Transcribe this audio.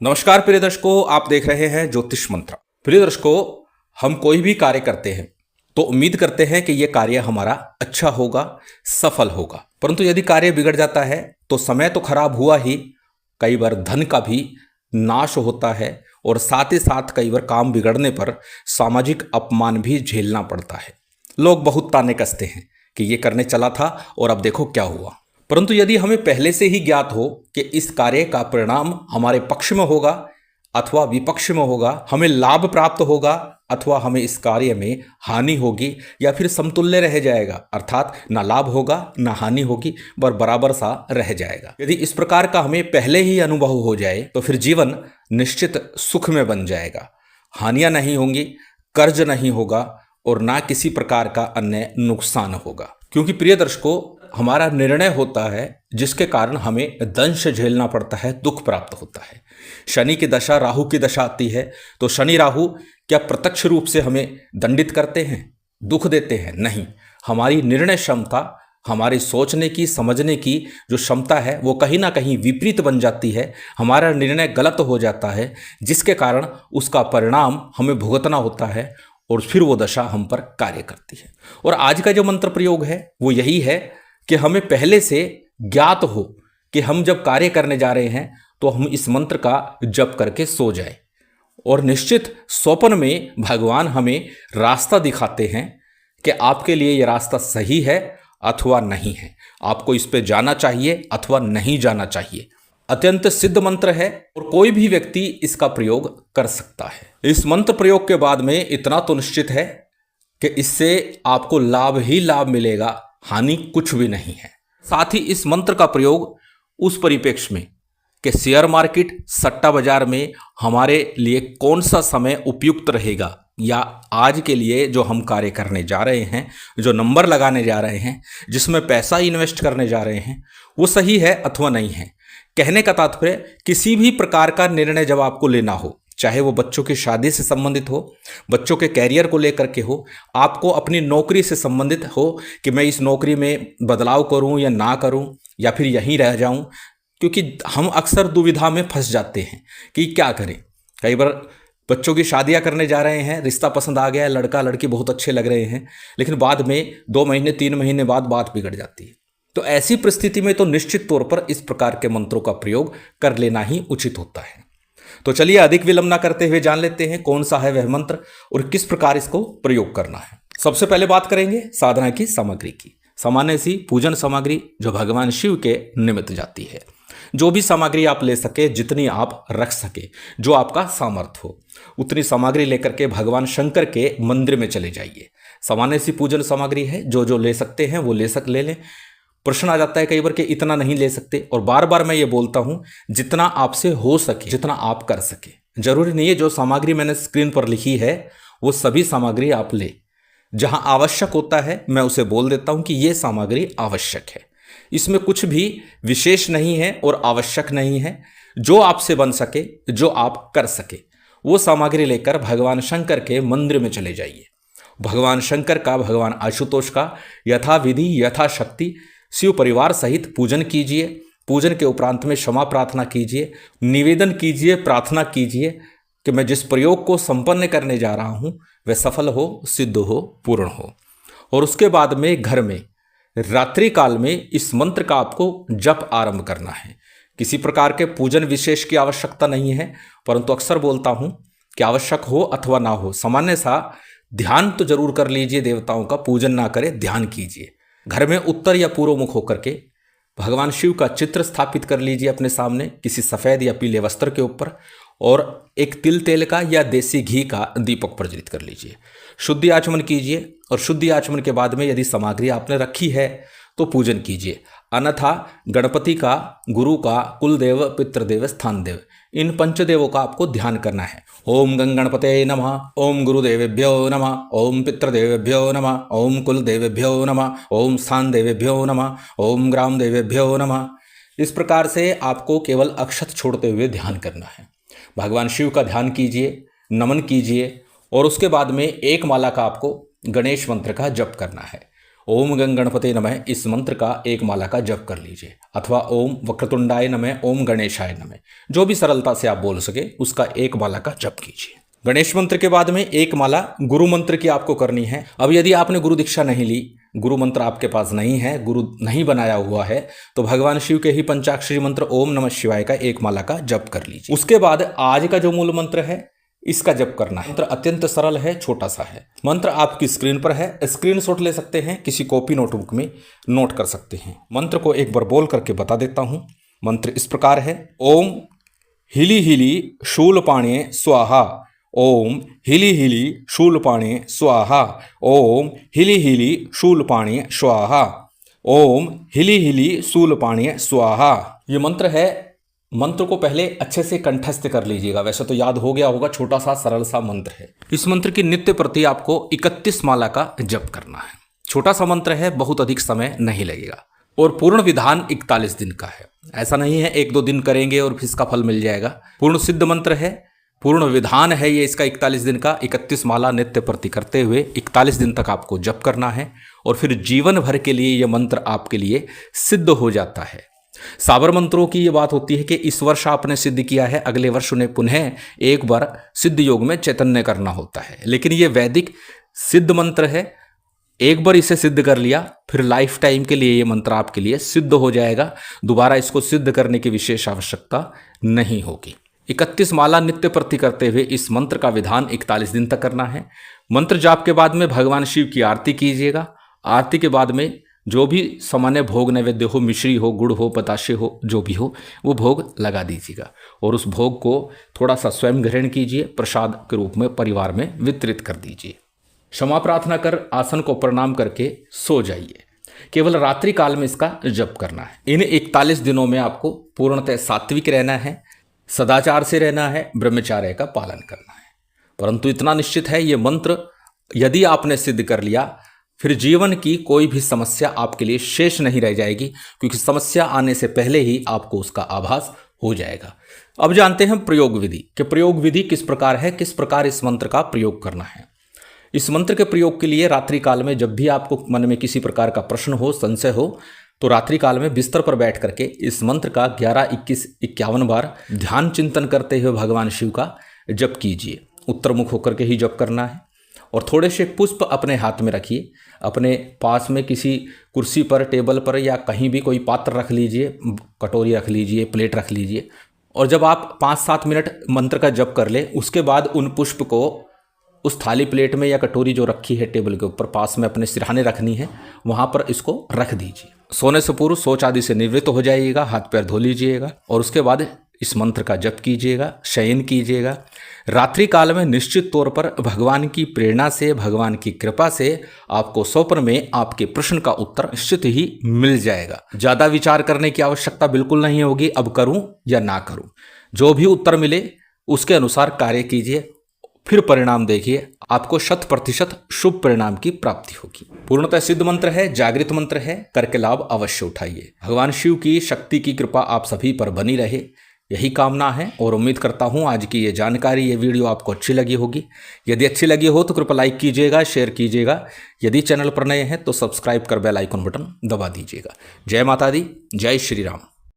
नमस्कार प्रिय दर्शकों, आप देख रहे हैं ज्योतिष मंत्र। प्रिय दर्शकों, हम कोई भी कार्य करते हैं तो उम्मीद करते हैं कि यह कार्य हमारा अच्छा होगा, सफल होगा। परंतु यदि कार्य बिगड़ जाता है तो समय तो खराब हुआ ही, कई बार धन का भी नाश होता है और साथ ही साथ कई बार काम बिगड़ने पर सामाजिक अपमान भी झेलना पड़ता है। लोग बहुत ताने कसते हैं कि ये करने चला था और अब देखो क्या हुआ। परंतु यदि हमें पहले से ही ज्ञात हो कि इस कार्य का परिणाम हमारे पक्ष में होगा अथवा विपक्ष में होगा, हमें लाभ प्राप्त होगा अथवा हमें इस कार्य में हानि होगी या फिर समतुल्य रह जाएगा, अर्थात ना लाभ होगा ना हानि होगी, बराबर सा रह जाएगा। यदि इस प्रकार का हमें पहले ही अनुभव हो जाए तो फिर जीवन निश्चित सुख में बन जाएगा। हानियां नहीं होंगी, कर्ज नहीं होगा और ना किसी प्रकार का अन्य नुकसान होगा। क्योंकि प्रिय दर्शकों, हमारा निर्णय होता है जिसके कारण हमें दंश झेलना पड़ता है, दुख प्राप्त होता है। शनि की दशा, राहु की दशा आती है तो शनि राहु क्या प्रत्यक्ष रूप से हमें दंडित करते हैं, दुख देते हैं? नहीं। हमारी निर्णय क्षमता, हमारी सोचने की, समझने की जो क्षमता है वो कहीं ना कहीं विपरीत बन जाती है। हमारा निर्णय गलत हो जाता है जिसके कारण उसका परिणाम हमें भुगतना होता है और फिर वो दशा हम पर कार्य करती है। और आज का जो मंत्र प्रयोग है वो यही है कि हमें पहले से ज्ञात हो कि हम जब कार्य करने जा रहे हैं तो हम इस मंत्र का जप करके सो जाए और निश्चित स्वप्न में भगवान हमें रास्ता दिखाते हैं कि आपके लिए ये रास्ता सही है अथवा नहीं है, आपको इस पे जाना चाहिए अथवा नहीं जाना चाहिए। अत्यंत सिद्ध मंत्र है और कोई भी व्यक्ति इसका प्रयोग कर सकता है। इस मंत्र प्रयोग के बाद में इतना तो निश्चित है कि इससे आपको लाभ ही लाभ मिलेगा, हानि कुछ भी नहीं है। साथ ही इस मंत्र का प्रयोग उस परिप्रेक्ष्य में कि शेयर मार्केट, सट्टा बाजार में हमारे लिए कौन सा समय उपयुक्त रहेगा, या आज के लिए जो हम कार्य करने जा रहे हैं, जो नंबर लगाने जा रहे हैं, जिसमें पैसा इन्वेस्ट करने जा रहे हैं, वो सही है अथवा नहीं है। कहने का तात्पर्य, किसी भी प्रकार का निर्णय जब आपको लेना हो, चाहे वो बच्चों की शादी से संबंधित हो, बच्चों के कैरियर को लेकर के हो, आपको अपनी नौकरी से संबंधित हो कि मैं इस नौकरी में बदलाव करूं या ना करूं या फिर यहीं रह जाऊं, क्योंकि हम अक्सर दुविधा में फंस जाते हैं कि क्या करें। कई बार बच्चों की शादियां करने जा रहे हैं, रिश्ता पसंद आ गया, लड़का लड़की बहुत अच्छे लग रहे हैं, लेकिन बाद में 2 महीने 3 महीने बाद बात बिगड़ जाती है। तो ऐसी परिस्थिति में तो निश्चित तौर पर इस प्रकार के मंत्रों का प्रयोग कर लेना ही उचित होता है। तो चलिए अधिक विलंब ना करते हुए जान लेते हैं कौन सा है वह मंत्र और किस प्रकार इसको प्रयोग करना है। सबसे पहले बात करेंगे साधना की सामग्री की। सामान्य सी पूजन सामग्री जो भगवान शिव के निमित्त जाती है। जो भी सामग्री आप ले सके, जितनी आप रख सके, जो आपका सामर्थ्य हो, उतनी सामग्री लेकर के भगवान शंकर के मंदिर में चले जाइए। सामान्य सी पूजन सामग्री है, जो जो ले सकते हैं वो ले लें। प्रश्न आ जाता है कई बार कि इतना नहीं ले सकते, और बार बार मैं ये बोलता हूं जितना आपसे हो सके, जितना आप कर सके। जरूरी नहीं है जो सामग्री मैंने स्क्रीन पर लिखी है वो सभी सामग्री आप ले। जहां आवश्यक होता है मैं उसे बोल देता हूं कि ये सामग्री आवश्यक है, इसमें कुछ भी विशेष नहीं है और आवश्यक नहीं है। जो आपसे बन सके, जो आप कर सके, वो सामग्री लेकर भगवान शंकर के मंदिर में चले जाइए। भगवान शंकर का, भगवान आशुतोष का यथाविधि यथाशक्ति शिव परिवार सहित पूजन कीजिए। पूजन के उपरांत में क्षमा प्रार्थना कीजिए, निवेदन कीजिए, प्रार्थना कीजिए कि मैं जिस प्रयोग को संपन्न करने जा रहा हूं वह सफल हो, सिद्ध हो, पूर्ण हो। और उसके बाद में घर में रात्रि काल में इस मंत्र का आपको जप आरंभ करना है। किसी प्रकार के पूजन विशेष की आवश्यकता नहीं है, परंतु अक्सर बोलता हूं कि आवश्यक हो अथवा ना हो, सामान्य सा ध्यान तो जरूर कर लीजिए। देवताओं का पूजन ना करें, ध्यान कीजिए। घर में उत्तर या पूर्व मुख होकर के भगवान शिव का चित्र स्थापित कर लीजिए अपने सामने किसी सफ़ेद या पीले वस्त्र के ऊपर, और एक तिल तेल का या देसी घी का दीपक प्रज्वलित कर लीजिए। शुद्धि आचमन कीजिए, और शुद्धि आचमन के बाद में यदि सामग्री आपने रखी है तो पूजन कीजिए, अन्यथा गणपति का, गुरु का, कुलदेव, पितृदेव, स्थान देव, इन पंचदेवों का आपको ध्यान करना है। ओम गणपते नमः, ओम गुरुदेवेभ्यो नमः, ओम पितृदेवेभ्यो नमः, ओम कुलदेवेभ्यो नमः, ओम स्थान देवेभ्यो नमः, ओम ग्राम देवेभ्यो नमः। इस प्रकार से आपको केवल अक्षत छोड़ते हुए ध्यान करना है। भगवान शिव का ध्यान कीजिए, नमन कीजिए, और उसके बाद में एक माला का आपको गणेश मंत्र का जप करना है। ओम गणपते नमः इस मंत्र का एक माला का जप कर लीजिए, अथवा ओम वक्रतुंडाय नमः, ओम गणेशाय नमः, जो भी सरलता से आप बोल सके उसका एक माला का जप कीजिए। गणेश मंत्र के बाद में एक माला गुरु मंत्र की आपको करनी है। अब यदि आपने गुरु दीक्षा नहीं ली, गुरु मंत्र आपके पास नहीं है, गुरु नहीं बनाया हुआ है, तो भगवान शिव के ही पंचाक्षरी मंत्र ओम नमः शिवाय का एक माला का जप कर लीजिए। उसके बाद आज का जो मूल मंत्र है इसका जप करना है। मंत्र अत्यंत सरल है, छोटा सा है। मंत्र आपकी स्क्रीन पर है, स्क्रीनशॉट ले सकते हैं, किसी कॉपी नोटबुक में नोट कर सकते हैं। मंत्र को एक बार बोल करके बता देता हूं। मंत्र इस प्रकार है, ओम हिली हिली शूलपाणे स्वाहा, ओम हिली हिली शूलपाणे स्वाहा, ओम हिली हिली शूलपाणे स्वाहा, ओम हिली हिली शूलपाणे स्वाहा। ये मंत्र है। मंत्र को पहले अच्छे से कंठस्थ कर लीजिएगा, वैसे तो याद हो गया होगा, छोटा सा सरल सा मंत्र है। इस मंत्र की नित्य प्रति आपको 31 माला का जप करना है। छोटा सा मंत्र है, बहुत अधिक समय नहीं लगेगा, और पूर्ण विधान 41 दिन का है। ऐसा नहीं है 1-2 दिन करेंगे और फिर इसका फल मिल जाएगा। पूर्ण सिद्ध मंत्र है, पूर्ण विधान है ये इसका। 41 दिन का 31 माला नित्य प्रति करते हुए 41 दिन तक आपको जप करना है, और फिर जीवन भर के लिए ये मंत्र आपके लिए सिद्ध हो जाता है। साबर मंत्रों की ये बात होती है कि इस वर्ष आपने सिद्ध किया है, अगले वर्ष उन्हें पुनः एक बार सिद्ध योग में चैतन्य करना होता है। लेकिन ये वैदिक सिद्ध मंत्र है, एक बार इसे सिद्ध कर लिया फिर लाइफ टाइम के लिए ये मंत्र आपके लिए सिद्ध हो जाएगा। दोबारा इसको सिद्ध करने की विशेष आवश्यकता नहीं होगी। 31 माला नित्य प्रति करते हुए इस मंत्र का विधान 41 दिन तक करना है। मंत्र जाप के बाद में भगवान शिव की आरती कीजिएगा। आरती के बाद में जो भी सामान्य भोग नैवेद्य हो, मिश्री हो, गुड़ हो, बताशे हो, जो भी हो, वो भोग लगा दीजिएगा, और उस भोग को थोड़ा सा स्वयं ग्रहण कीजिए, प्रसाद के रूप में परिवार में वितरित कर दीजिए। क्षमा प्रार्थना कर आसन को प्रणाम करके सो जाइए। केवल रात्रि काल में इसका जप करना है। इन 41 दिनों में आपको पूर्णतः सात्विक रहना है, सदाचार से रहना है, ब्रह्मचार्य का पालन करना है। परंतु इतना निश्चित है, ये मंत्र यदि आपने सिद्ध कर लिया, फिर जीवन की कोई भी समस्या आपके लिए शेष नहीं रह जाएगी, क्योंकि समस्या आने से पहले ही आपको उसका आभास हो जाएगा। अब जानते हैं प्रयोग विधि, कि प्रयोग विधि किस प्रकार है, किस प्रकार इस मंत्र का प्रयोग करना है। इस मंत्र के प्रयोग के लिए रात्रि काल में जब भी आपको मन में किसी प्रकार का प्रश्न हो, संशय हो, तो रात्रि काल में बिस्तर पर बैठ करके इस मंत्र का 11, 21, 51 बार ध्यान चिंतन करते हुए भगवान शिव का जप कीजिए। उत्तर मुख होकर के ही जप करना है, और थोड़े से पुष्प अपने हाथ में रखिए। अपने पास में किसी कुर्सी पर, टेबल पर, या कहीं भी कोई पात्र रख लीजिए, कटोरी रख लीजिए, प्लेट रख लीजिए, और जब आप 5-7 मिनट मंत्र का जप कर लें, उसके बाद उन पुष्प को उस थाली, प्लेट में या कटोरी जो रखी है टेबल के ऊपर, पास में अपने सिरहाने रखनी है, वहाँ पर इसको रख दीजिए। सोने से पूर्व शौच आदि से निवृत्त हो जाइएगा, हाथ पैर धो लीजिएगा, और उसके बाद इस मंत्र का जप कीजिएगा, शयन कीजिएगा। रात्रि काल में निश्चित तौर पर भगवान की प्रेरणा से, भगवान की कृपा से आपको स्वप्न में आपके प्रश्न का उत्तर निश्चित ही मिल जाएगा। ज़्यादा विचार करने की आवश्यकता बिल्कुल नहीं होगी, अब करूं या ना करूं। जो भी उत्तर मिले उसके अनुसार कार्य कीजिए, फिर परिणाम देखिए, आपको 100% शुभ परिणाम की प्राप्ति होगी। पूर्णतः सिद्ध मंत्र है, जागृत मंत्र है, करके लाभ अवश्य उठाइए। भगवान शिव की शक्ति की कृपा आप सभी पर बनी रहे, यही कामना है, और उम्मीद करता हूँ आज की ये जानकारी, ये वीडियो आपको अच्छी लगी होगी। यदि अच्छी लगी हो तो कृपया लाइक कीजिएगा, शेयर कीजिएगा। यदि चैनल पर नए हैं तो सब्सक्राइब कर बेल आइकन बटन दबा दीजिएगा। जय माता दी, जय श्री राम।